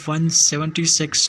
176